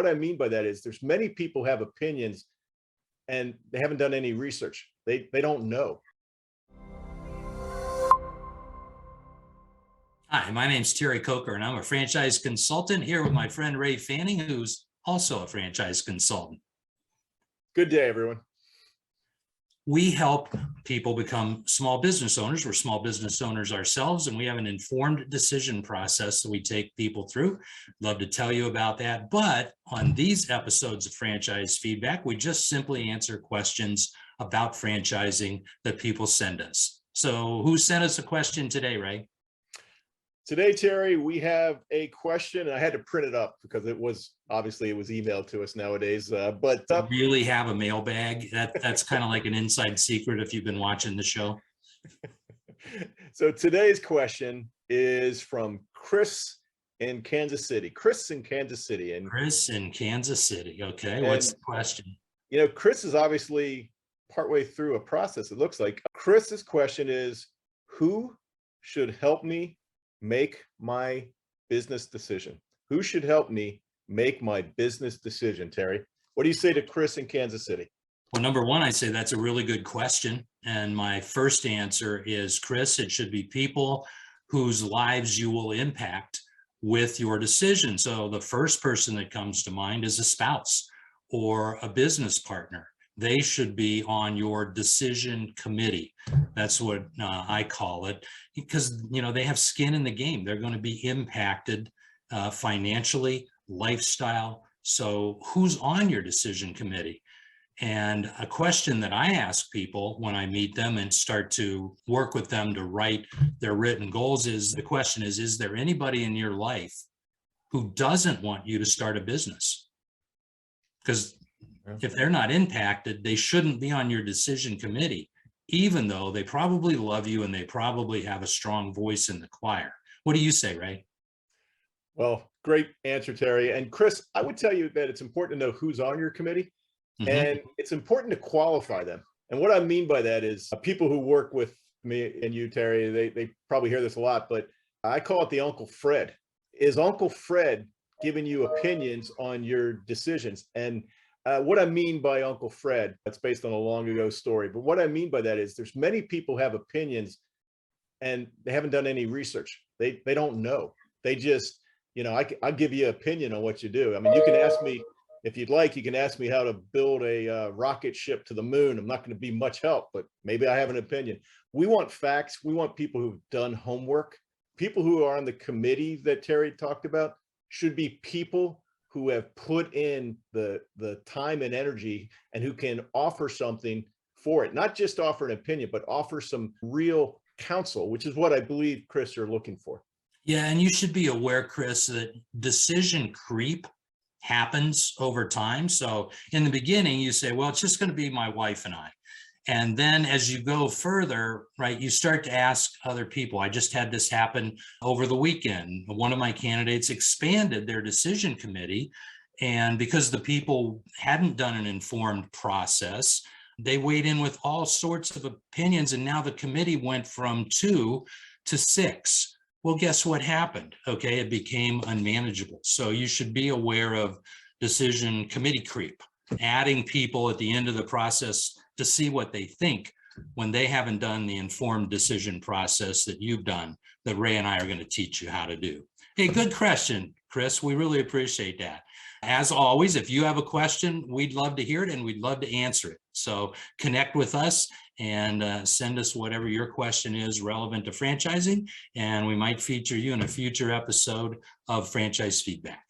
What I mean by that is there's many people have opinions and they haven't done any research. They don't know. Hi, my name's Terry Coker, and I'm a franchise consultant here with my friend Ray Fanning, who's also a franchise consultant. Good day, everyone. We help people become small business owners. We're small business owners ourselves, and we have an informed decision process that we take people through. Love to tell you about that. But on these episodes of Franchise Feedback, we just simply answer questions about franchising that people send us. So who sent us a question today, Ray? Today, Terry, we have a question, and I had to print it up because it was emailed to us nowadays. Really have a mailbag? That's kind of like an inside secret if you've been watching the show. So today's question is from Chris in Kansas City. Chris in Kansas City. Okay, what's the question? You know, Chris is obviously partway through a process, it looks like. Chris's question is, who should help me make my business decision? Who should help me make my business decision, Terry? What do you say to Chris in Kansas City? Well, number one, I say that's a really good question. And my first answer is, Chris, it should be people whose lives you will impact with your decision. So the first person that comes to mind is a spouse or a business partner. They should be on your decision committee. That's what I call it, because they have skin in the game. They're going to be impacted financially, lifestyle. So who's on your decision committee? And a question that I ask people when I meet them and start to work with them to write their written goals is there anybody in your life who doesn't want you to start a business? Because if they're not impacted, they shouldn't be on your decision committee, even though they probably love you and they probably have a strong voice in the choir. What do you say, Ray? Well, great answer, Terry. And Chris, I would tell you that it's important to know who's on your committee, and it's important to qualify them. And what I mean by that is people who work with me and you, Terry, they probably hear this a lot, but I call it the Uncle Fred. Is Uncle Fred giving you opinions on your decisions? And what I mean by Uncle Fred, that's based on a long ago story. But what I mean by that is there's many people have opinions and they haven't done any research. They don't know. They just, I'll give you an opinion on what you do. I mean, you can ask me, if you'd like, you can ask me how to build a rocket ship to the moon. I'm not going to be much help, but maybe I have an opinion. We want facts. We want people who've done homework. People who are on the committee that Terry talked about should be people who have put in the time and energy and who can offer something for it, not just offer an opinion, but offer some real counsel, which is what I believe, Chris, you're looking for. Yeah, and you should be aware, Chris, that decision creep happens over time. So in the beginning, you say, well, it's just going to be my wife and I. And then as you go further, right, you start to ask other people. I just had this happen over the weekend. One of my candidates expanded their decision committee. And because the people hadn't done an informed process, they weighed in with all sorts of opinions. And now the committee went from 2 to 6. Well, guess what happened? Okay, it became unmanageable. So you should be aware of decision committee creep, adding people at the end of the process to see what they think when they haven't done the informed decision process that you've done, that Ray and I are going to teach you how to do. Hey, good question, Chris. We really appreciate that. As always, if you have a question, we'd love to hear it and we'd love to answer it. So connect with us and send us whatever your question is relevant to franchising, and we might feature you in a future episode of Franchise Feedback.